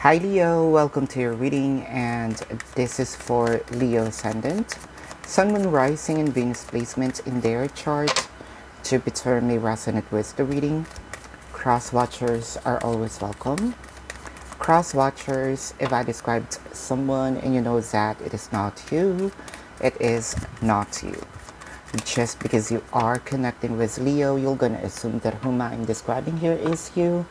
Hi Leo, welcome to your reading, and this is for Leo Ascendant, Sun, Moon, Rising, and Venus placements in their chart. Jupiter may resonate with the reading. Cross watchers are always welcome. Cross watchers, if I described someone and you know that it is not you, it is not you. Just because you are connecting with Leo, you're gonna assume that whom I'm describing here is you.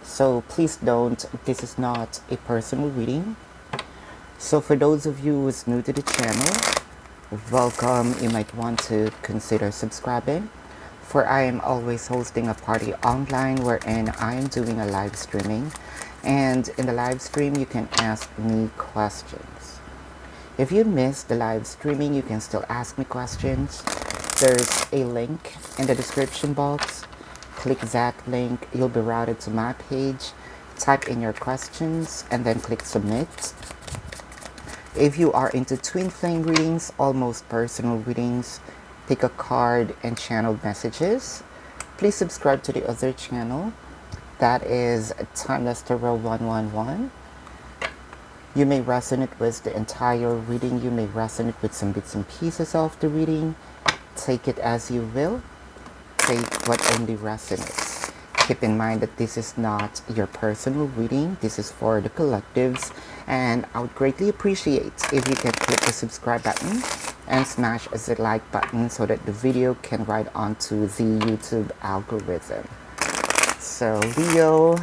So please don't, this is not a personal reading. So for those of you who's new to the channel, welcome. You might want to consider subscribing, for I am always hosting a party online wherein I am doing a live streaming, and in the live stream you can ask me questions. If you missed the live streaming, you can still ask me questions. There's a link in the description box. Click that link, you'll be routed to my page. Type in your questions and then click submit. If you are into twin flame readings, almost personal readings, pick a card and channel messages, please subscribe to the other channel. That is Timeless Tarot 111. You may resonate with the entire reading. You may resonate with some bits and pieces of the reading. Take it as you will. Take what only resonates. Keep in mind that this is not your personal reading. This is for the collectives, and I would greatly appreciate if you can click the subscribe button and smash the like button so that the video can ride onto the YouTube algorithm. So Leo,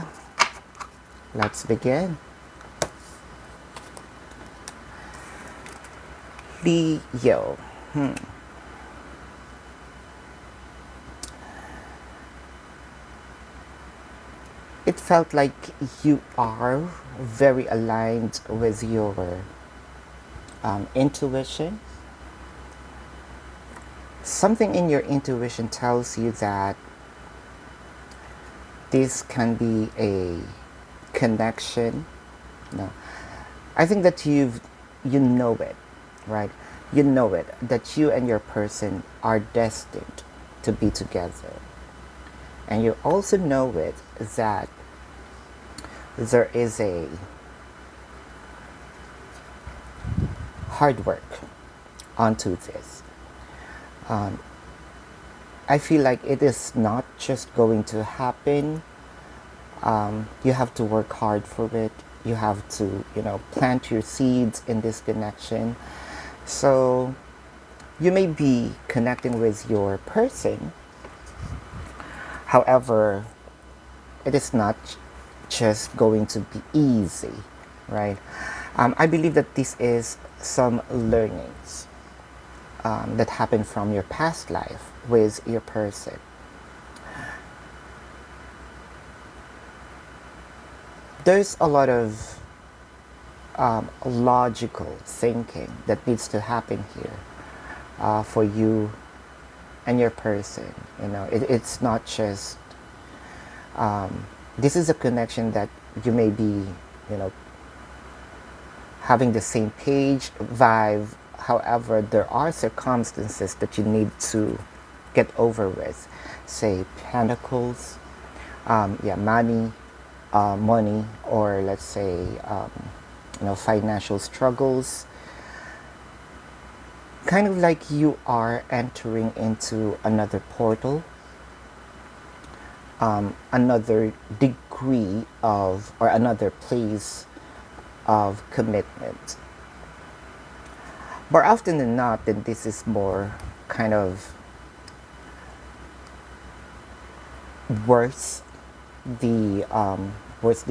let's begin. Leo. It felt like you are very aligned with your intuition. Something in your intuition tells you that this can be a connection. No, I think that you know it, right? You know it, that you and your person are destined to be together. And you also know it that there is a hard work onto this. I feel like it is not just going to happen. You have to work hard for it. You have to, plant your seeds in this connection. So you may be connecting with your person. However, it is not just going to be easy, right? I believe that this is some learnings that happened from your past life with your person. There's a lot of logical thinking that needs to happen here for you and your person. It's not just this is a connection that you may be having the same page vibe. However, there are circumstances that you need to get over with, say pentacles, money, or let's say financial struggles. Kind of like you are entering into another portal, another degree of, or another place of commitment. More often than not, then this is more kind of worse the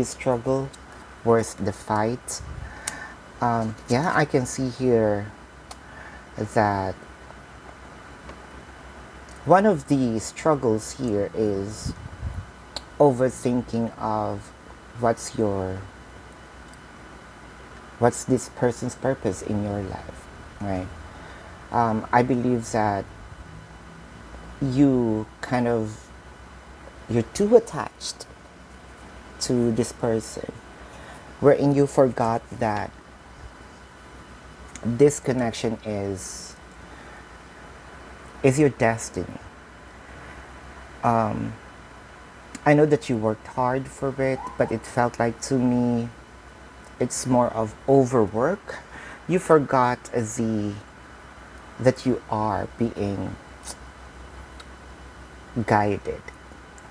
struggle, worse the fight. I can see here that one of the struggles here is overthinking of what's this person's purpose in your life, right? I believe that you're too attached to this person, wherein you forgot that this connection is your destiny. I know that you worked hard for it, but it felt like to me it's more of overwork. You forgot the that you are being guided,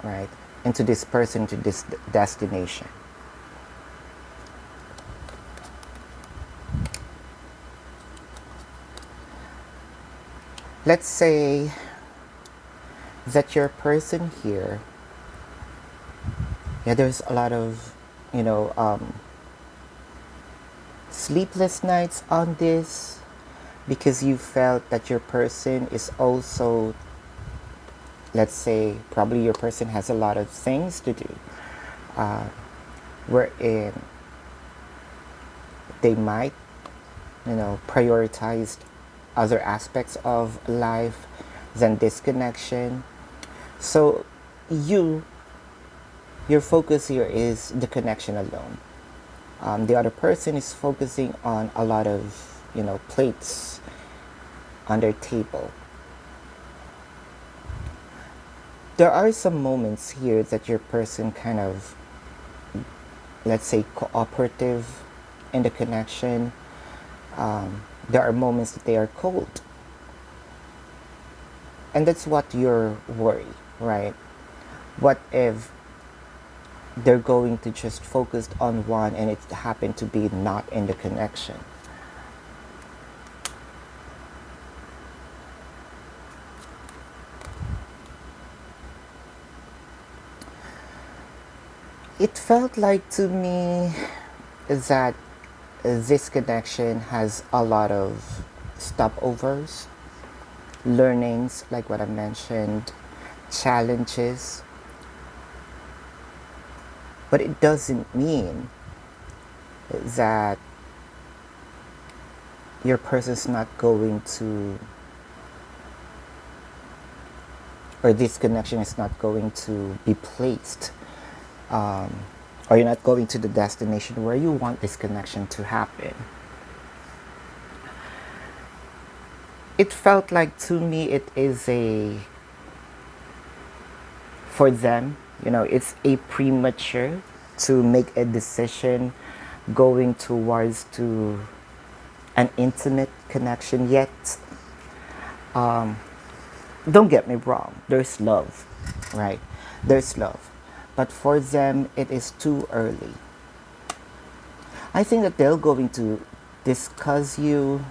right, into this person, to this destination. Let's say that your person here, yeah, there's a lot of, you know, sleepless nights on this, because you felt that your person is also, let's say, probably your person has a lot of things to do, uh, wherein they might, prioritize other aspects of life than this connection. So you, your focus here is the connection alone. The other person is focusing on a lot of, plates on their table. There are some moments here that your person kind of, let's say, cooperative in the connection. There are moments that they are cold. And that's what you're worried, right? What if they're going to just focus on one and it happened to be not in the connection? It felt like to me that this connection has a lot of stopovers, learnings, like what I mentioned, challenges. But it doesn't mean that your person's not going to, or this connection is not going to be placed, or you're not going to the destination where you want this connection to happen. It felt like to me it is for them, it's a premature to make a decision going towards to an intimate connection yet. Don't get me wrong, there's love, right? There's love. But for them, it is too early. I think that they're going to discuss you,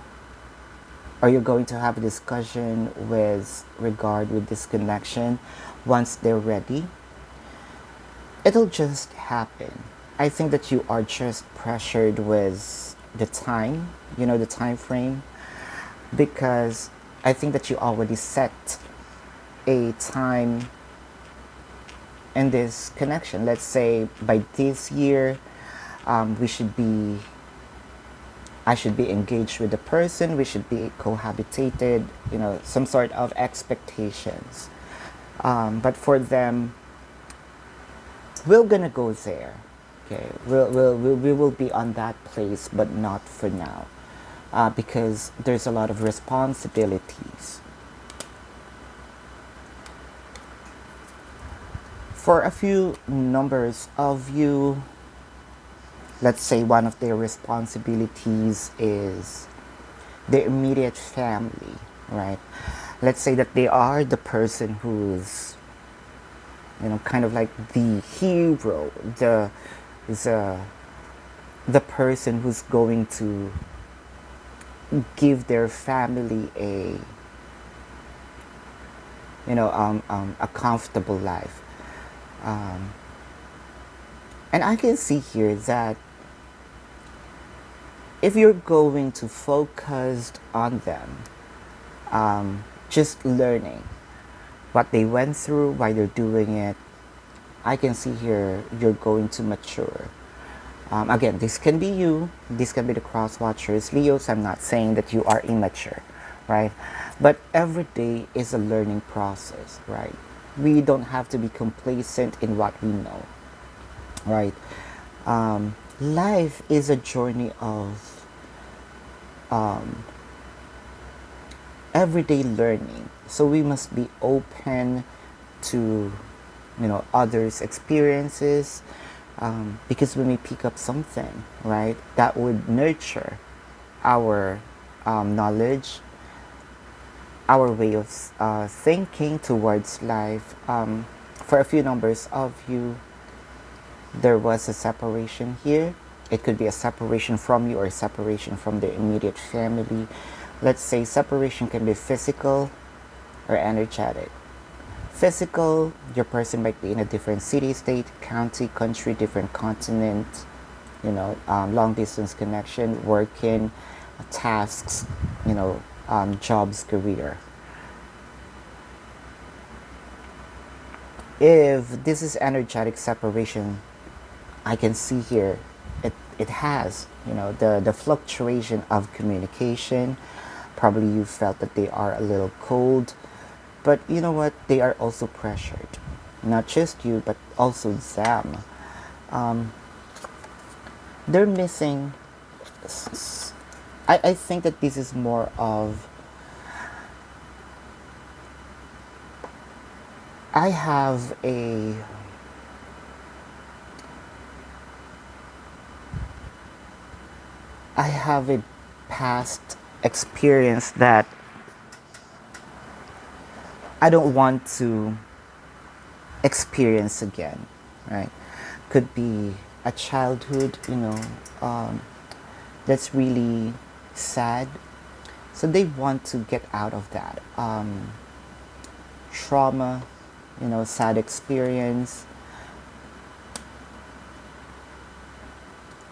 or you're going to have a discussion with regard with this connection once they're ready. It'll just happen. I think that you are just pressured with the time, the time frame, because I think that you already set a time in this connection. Let's say by this year, we should be, I should be engaged with the person, we should be cohabitated, some sort of expectations. But for them, we're gonna go there. Okay, we will be on that place, but not for now, because there's a lot of responsibilities. For a few numbers of you, let's say one of their responsibilities is their immediate family, right? Let's say that they are the person who's, kind of like the hero, the person who's going to give their family a comfortable life. And I can see here that if you're going to focus on them, just learning what they went through, why they're doing it, I can see here you're going to mature. Again, this can be you, this can be the cross watchers, Leos. I'm not saying that you are immature, right? But every day is a learning process, right? We don't have to be complacent in what we know, right? Life is a journey of everyday learning. So we must be open to, others' experiences. Because we may pick up something, right, that would nurture our knowledge, our way of thinking towards life. For a few numbers of you, there was a separation here. It could be a separation from you or a separation from the immediate family. Let's say separation can be physical or energetic. Physical, your person might be in a different city, state, county, country, different continent, long distance connection, working, tasks, jobs, career. If this is energetic separation, I can see here it has, the fluctuation of communication. Probably you felt that they are a little cold, but you know what? They are also pressured. Not just you, but also them. Um, they're missing. I think that this is more of. I have a. I have a past experience that I don't want to experience again, right? Could be a childhood, that's really sad. So they want to get out of that trauma, sad experience.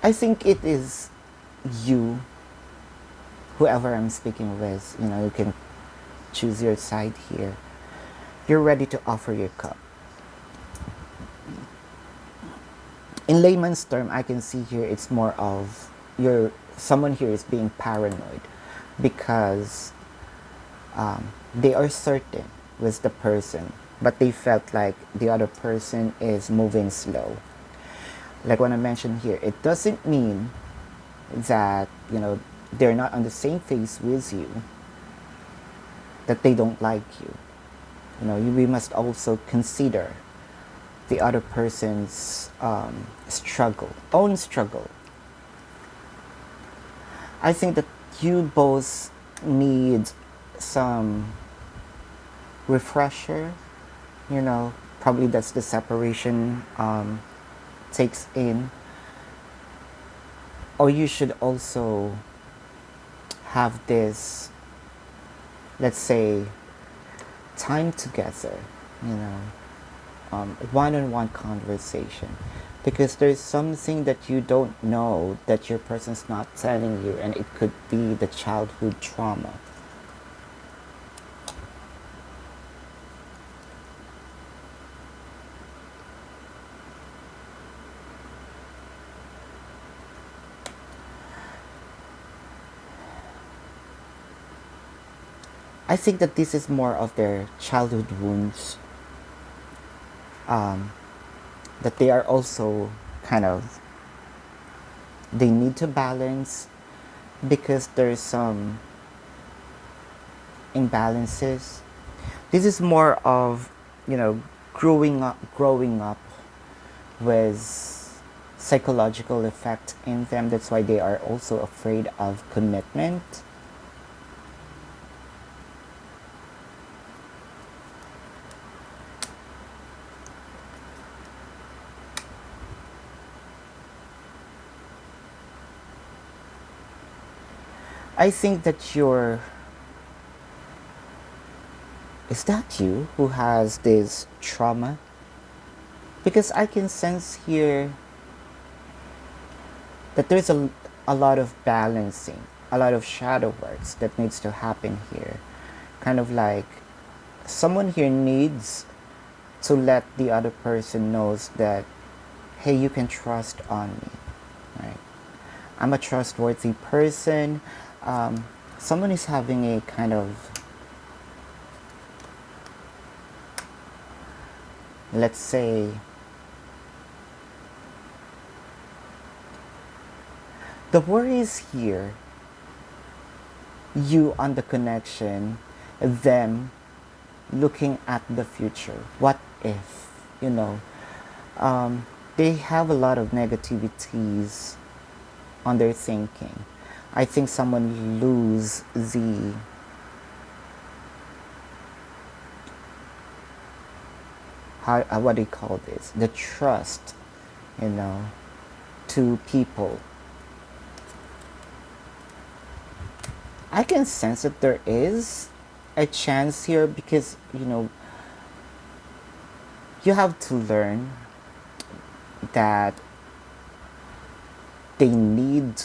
I think it is you, whoever I'm speaking with, you can choose your side here. You're ready to offer your cup. In layman's term, I can see here it's more of someone here is being paranoid because they are certain with the person, but they felt like the other person is moving slow. Like what I mentioned here, it doesn't mean that they're not on the same phase with you, that they don't like you. We must also consider the other person's own struggle. I think that you both need some refresher. Probably that's the separation takes in. Or you should also have this, let's say, time together, one-on-one conversation, because there's something that you don't know that your person's not telling you, and it could be the childhood trauma. I think that this is more of their childhood wounds, that they are also kind of, they need to balance because there's some imbalances. This is more of, growing up with psychological effect in them. That's why they are also afraid of commitment. I think that is that you who has this trauma? Because I can sense here that there's a lot of balancing, a lot of shadow works that needs to happen here. Kind of like someone here needs to let the other person knows that, hey, you can trust on me, right? I'm a trustworthy person. Someone is having a kind of, let's say, the worries here, you on the connection, them looking at the future. What if, They have a lot of negativities on their thinking. I think someone lose the what do you call this? The trust, you know, to people. I can sense that there is a chance here because, you have to learn that they need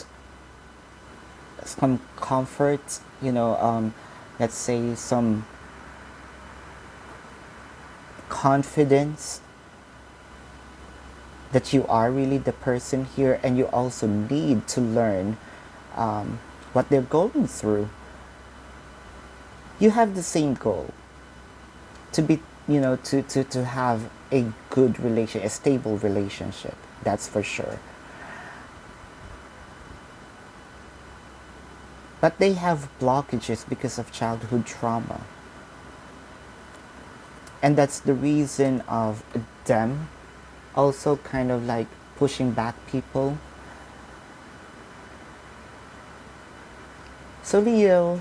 some comfort, let's say some confidence that you are really the person here, and you also need to learn what they're going through. You have the same goal to be, to have a good relation, a stable relationship. That's for sure. But they have blockages because of childhood trauma. And that's the reason of them also kind of like pushing back people. So Leo,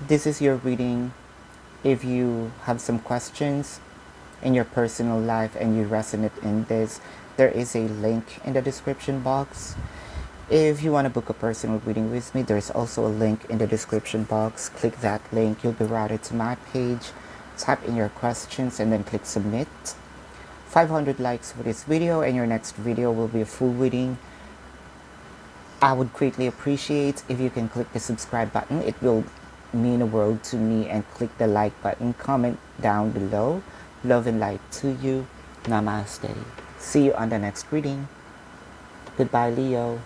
this is your reading. If you have some questions in your personal life and you resonate in this, there is a link in the description box. If you want to book a personal reading with me, there's also a link in the description box. Click that link, you'll be routed to my page. Type in your questions and then click submit. 500 likes for this video and your next video will be a full reading. I would greatly appreciate if you can click the subscribe button. It will mean a world to me, and click the like button. Comment down below. Love and light to you. Namaste. See you on the next reading. Goodbye, Leo.